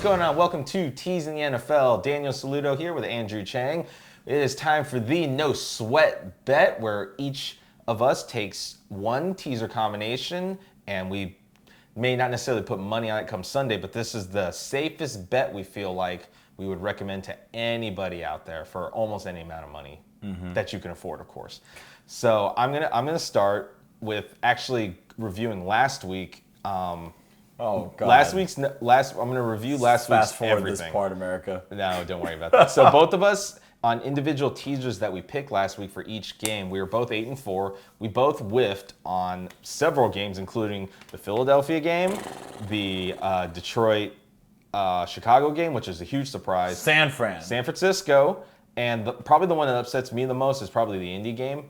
going on? Welcome to Teasing the NFL. Daniel Saludo here with Andrew Chang. It is time for the no sweat bet, where each of us takes one teaser combination, and we may not necessarily put money on it come Sunday, but this is the safest bet we feel like we would recommend to anybody out there for almost any amount of money that you can afford, of course. So I'm gonna start with actually reviewing last week. Oh God! I'm going to review last week's Fast forward everything. this part, America. No, don't worry about that. So both of us on individual teasers that we picked last week for each game, we were both 8-4. We both whiffed on several games, including the Philadelphia game, the Detroit Chicago game, which is a huge surprise. San Francisco, and probably the one that upsets me the most is probably the Indy game,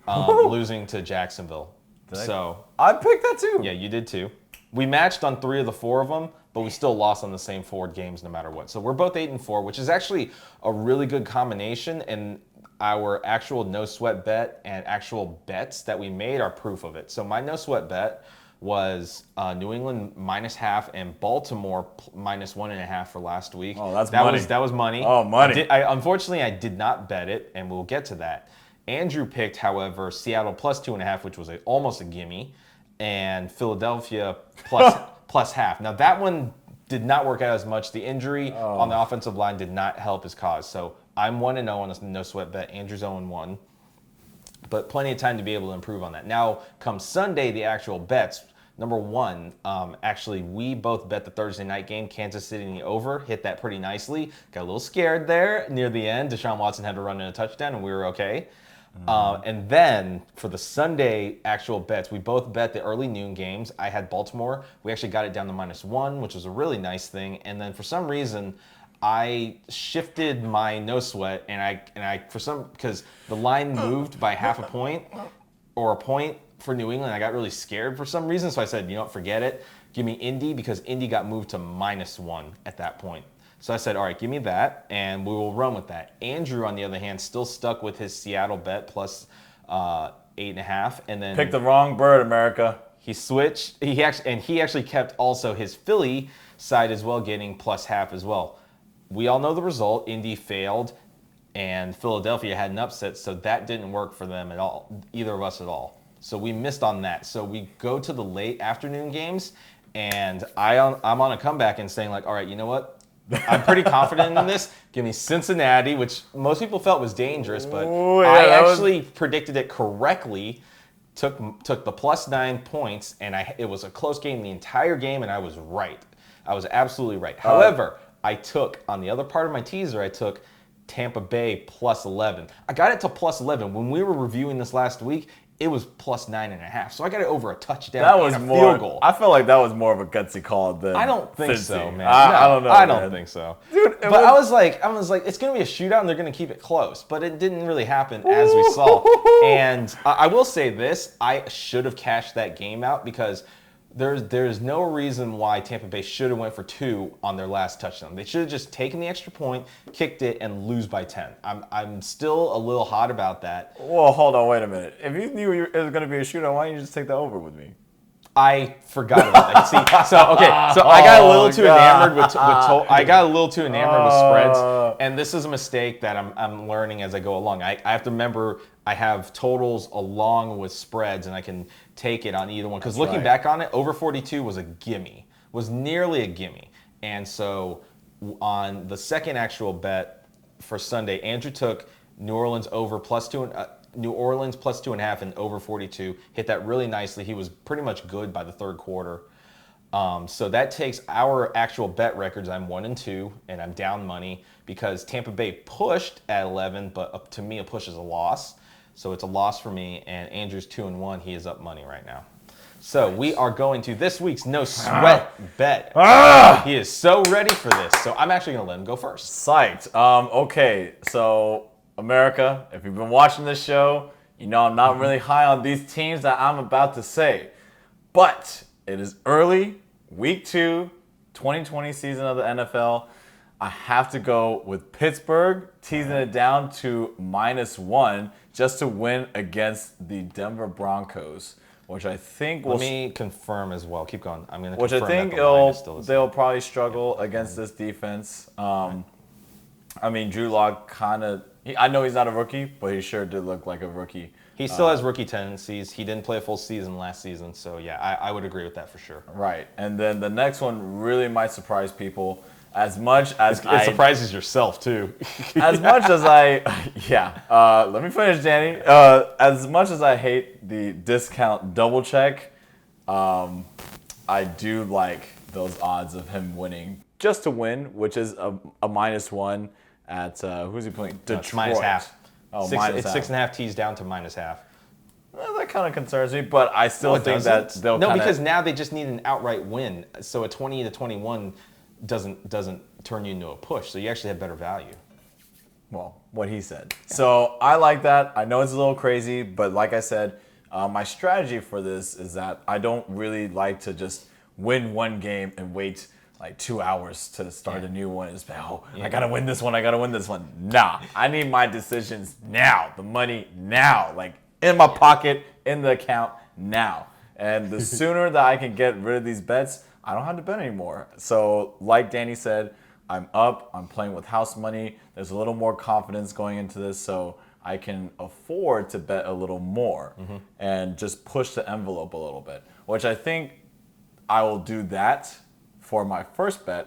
losing to Jacksonville. I picked that too. Yeah, you did too. We matched on 3 of the 4 of them, but we still lost on the same 4 games no matter what. So we're both 8-4, which is actually a really good combination, and our actual no sweat bet and actual bets that we made are proof of it. So my no sweat bet was New England -0.5 and Baltimore -1.5 for last week. Oh, that's money. That was money. Oh, money. Unfortunately, I did not bet it, and we'll get to that. Andrew picked, however, Seattle +2.5, which was almost a gimme, and Philadelphia plus half. Now that one did not work out as much. The injury on the offensive line did not help his cause. So I'm 1-0 on a no sweat bet. Andrew's 0-1, but plenty of time to be able to improve on that. Now come Sunday, the actual bets. Number one, actually we both bet the Thursday night game, Kansas City in the over. Hit that pretty nicely. Got a little scared there near the end. Deshaun Watson had to run in a touchdown, and we were okay. And then for the Sunday actual bets, we both bet the early noon games. I had Baltimore. We actually got it down to -1, which was a really nice thing. And then for some reason, I shifted my no sweat, because the line moved by half a point or a point for New England. I got really scared for some reason, so I said, you know what, forget it. Give me Indy, because Indy got moved to -1 at that point. So I said, all right, give me that, and we will run with that. Andrew, on the other hand, still stuck with his Seattle bet plus 8.5, and then Picked the wrong bird, America. he switched. He actually kept also his Philly side as well, getting +0.5 as well. We all know the result. Indy failed, and Philadelphia had an upset, so that didn't work for them at all, either of us at all. So we missed on that. So we go to the late afternoon games, and I'm on a comeback and saying, like, all right, you know what? I'm pretty confident in this. Give me Cincinnati, which most people felt was dangerous, but I actually predicted it correctly. Took the +9 points, and it was a close game the entire game, and I was right. I was absolutely right. However, I took, on the other part of my teaser, I took Tampa Bay +11. I got it to +11. When we were reviewing this last week, it was +9.5. So I got it over a touchdown and a field goal. I felt like that was more of a gutsy call than I don't think Cincy. so, man. I don't know. I don't think so. Dude, but I was like, it's going to be a shootout and they're going to keep it close. But it didn't really happen, as we saw. And I will say this, I should have cashed that game out, because there's no reason why Tampa Bay should have went for 2 on their last touchdown. They should have just taken the extra point, kicked it, and lose by 10. I'm still a little hot about that. Well, hold on, wait a minute. If you knew it was going to be a shootout, why didn't you just take the over with me? I forgot about that. See, so I got a little too enamored with spreads, and this is a mistake that I'm learning as I go along. I have to remember I have totals along with spreads, and I can take it on either one. Because looking back on it, over 42 was a gimme, was nearly a gimme. And so on the second actual bet for Sunday, Andrew took New Orleans over +2. New Orleans +2.5 and over 42. Hit that really nicely. He was pretty much good by the third quarter. So that takes our actual bet records. I'm 1-2, and I'm down money because Tampa Bay pushed at 11, but to me, a push is a loss. So it's a loss for me, and Andrew's 2-1. He is up money right now. So we are going to this week's no sweat bet. He is so ready for this. So I'm actually going to let him go first. Psyched. Okay, so America, if you've been watching this show, you know I'm not really high on these teams that I'm about to say. But it is early, week 2, 2020 season of the NFL. I have to go with Pittsburgh, teasing it down to -1 just to win against the Denver Broncos. which I think Let me confirm as well. Keep going. I'm going to which I confirm think that the line is still the same. they'll probably struggle against this defense. I mean, Drew Lock kind of. I know he's not a rookie, but he sure did look like a rookie. He still has rookie tendencies. He didn't play a full season last season, so yeah, I would agree with that for sure. Right, and then the next one really might surprise people. As much as It surprises yourself too. as much as let me finish, Danny. As much as I hate the discount double check, I do like those odds of him winning just to win, which is a -1 at who's he playing? Detroit. It's minus half. Oh, It's 6.5 tees down to minus half. Well, that kind of concerns me, but I still think that they'll because now they just need an outright win. So a 20-21 doesn't turn you into a push. So you actually have better value. Well, what he said. So I like that. I know it's a little crazy, but like I said, my strategy for this is that I don't really like to just win one game and wait like 2 hours to start a new one. It's I gotta win this one. I gotta win this one. Nah, I need my decisions now. The money now, like in my pocket, in the account now. And the sooner that I can get rid of these bets, I don't have to bet anymore. So like Danny said, I'm up. I'm playing with house money. There's a little more confidence going into this, so I can afford to bet a little more and just push the envelope a little bit, which I think I will do that for my first bet,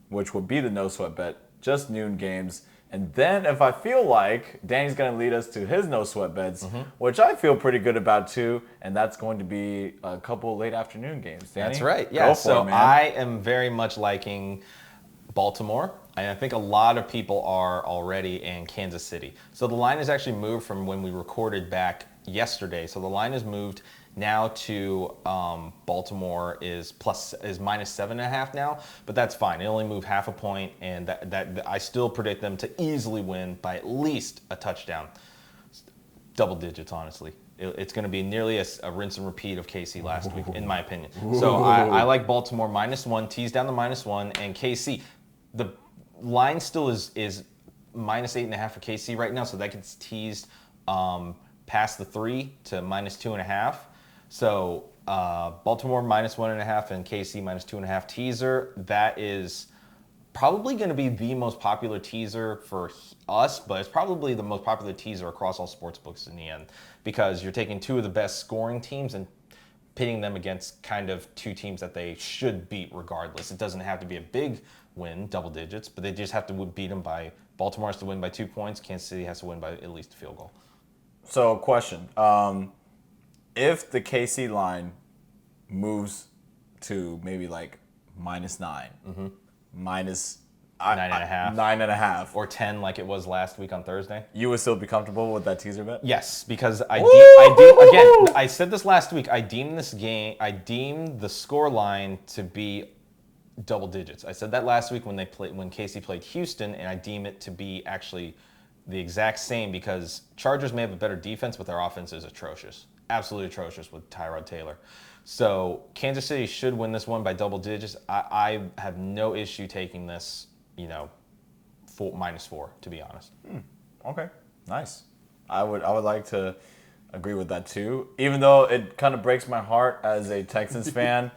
which would be the no sweat bet, just noon games. And then if I feel like Danny's going to lead us to his no sweat bets, which I feel pretty good about too, and that's going to be a couple late afternoon games. Danny, that's right. Yeah. So I am very much liking Baltimore, and I think a lot of people are already in Kansas City. So the line has actually moved from when we recorded back yesterday. So the line has moved now to Baltimore is -7.5 now, but that's fine. It only moved half a point, and that I still predict them to easily win by at least a touchdown, double digits. Honestly, it's going to be nearly a rinse and repeat of KC last week, in my opinion. So I like Baltimore -1, tease down to -1, and KC. The line still is -8.5 for KC right now, so that gets teased past the 3 to -2.5. So Baltimore -1.5 and KC -2.5 teaser. That is probably going to be the most popular teaser for us, but it's probably the most popular teaser across all sports books in the end, because you're taking two of the best scoring teams and pitting them against kind of two teams that they should beat regardless. It doesn't have to be a big win, double digits, but they just have to beat them by. Baltimore has to win by 2 points. Kansas City has to win by at least a field goal. So, question: if the KC line moves to maybe like -9, minus 9.5, 9.5, or 10, like it was last week on Thursday, you would still be comfortable with that teaser bet? Yes, because I said this last week. I deemed the score line to be double digits. I said that last week when KC played Houston, and I deem it to be actually the exact same, because Chargers may have a better defense, but their offense is atrocious, absolutely atrocious with Tyrod Taylor. So Kansas City should win this one by double digits. I have no issue taking this, -4, to be honest. Okay, nice. I would like to agree with that too, even though it kind of breaks my heart as a Texans fan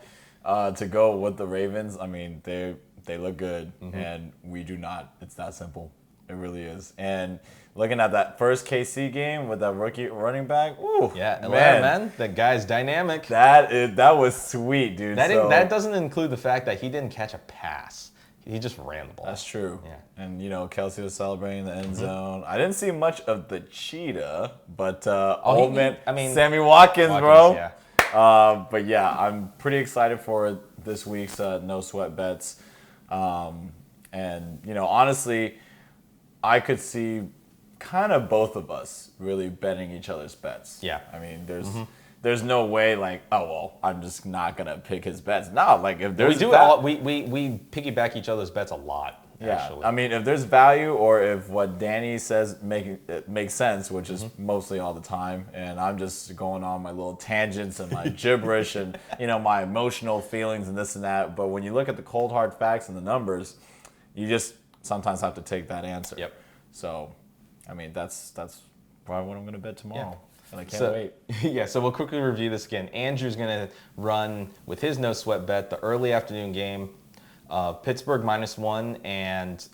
to go with the Ravens. I mean, they look good, and we do not. It's that simple. It really is. And looking at that first KC game with that rookie running back, ooh, yeah, man, that guy's dynamic. That was sweet, dude. That doesn't include the fact that he didn't catch a pass. He just ran the ball. That's true. Yeah. And Kelsey was celebrating the end zone. I didn't see much of the cheetah, but Sammy Watkins, bro. Yeah. But yeah, I'm pretty excited for this week's no sweat bets. And honestly, I could see kind of both of us really betting each other's bets. Yeah. I mean, there's no way like, oh well, I'm just not gonna pick his bets. No, like if there's we piggyback each other's bets a lot. Yeah. Actually. I mean, if there's value, or if what Danny says makes sense, which is mostly all the time, and I'm just going on my little tangents and my gibberish and my emotional feelings and this and that. But when you look at the cold hard facts and the numbers, you just sometimes have to take that answer. Yep. So, I mean, that's probably what I'm going to bet tomorrow. And I can't wait. Yeah, so we'll quickly review this again. Andrew's going to run with his no sweat bet the early afternoon game, Pittsburgh -1 and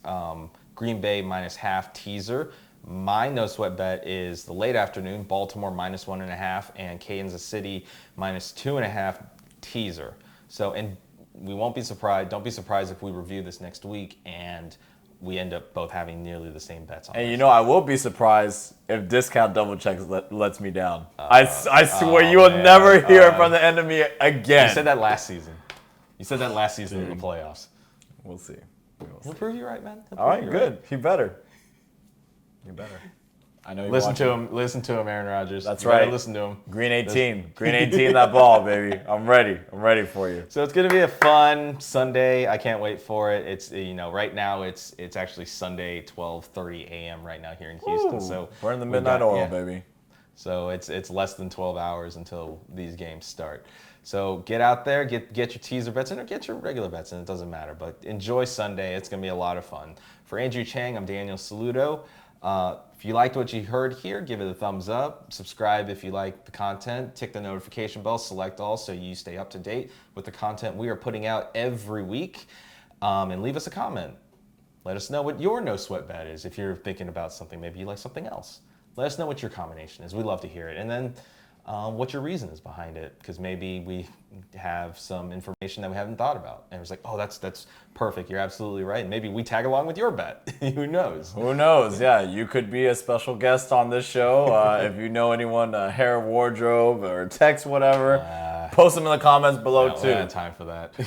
Green Bay -0.5 teaser. My no sweat bet is the late afternoon, Baltimore -1.5 and Kansas City -2.5 teaser. So, and we won't be surprised. Don't be surprised if we review this next week and we end up both having nearly the same bets on. And you know, I will be surprised if discount double checks lets me down. I swear you will never hear from the end of me again. You said that last season. You said that last season in the playoffs. We'll see. He'll prove you right, man. All right, good. He better. You better. I know you listen to him. Listen to him, Aaron Rodgers. That's you right. Listen to him. Green 18. Green 18 that ball, baby. I'm ready. I'm ready for you. So it's gonna be a fun Sunday. I can't wait for it. It's right now it's actually Sunday 12:30 a.m. right now here in Houston. So burn the midnight oil, baby. So it's less than 12 hours until these games start. So get out there, get your teaser bets in or get your regular bets in. It doesn't matter. But enjoy Sunday. It's gonna be a lot of fun. For Andrew Chang, I'm Daniel Saludo. If you liked what you heard here, give it a thumbs up. Subscribe if you like the content. Tick the notification bell, select all so you stay up to date with the content we are putting out every week. And leave us a comment. Let us know what your no sweat bet is. If you're thinking about something, maybe you like something else. Let us know what your combination is. We'd love to hear it. And then what your reason is behind it, because maybe we have some information that we haven't thought about. And it's like, oh, that's perfect. You're absolutely right. And maybe we tag along with your bet. Who knows? Who knows? Yeah, you could be a special guest on this show. If you know anyone, hair, wardrobe, or text, whatever, post them in the comments below too. We don't have time for that.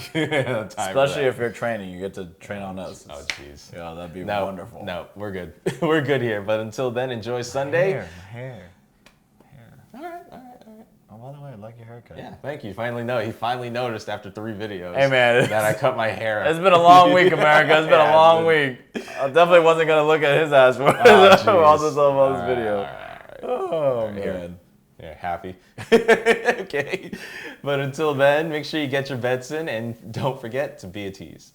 Especially if you're training, you get to train on us. Oh, jeez. Yeah, that'd be wonderful. No, we're good. We're good here. But until then, enjoy Sunday. Hair. All right. Oh, by the way, I like your haircut. Yeah, thank you. He finally noticed after 3 videos hey, man, that I cut my hair. It's been a long week, America. It's been a long week. I definitely wasn't going to look at his ass for all this video. All right. Oh, man. Yeah, happy. Okay. But until then, make sure you get your bets in and don't forget to be a tease.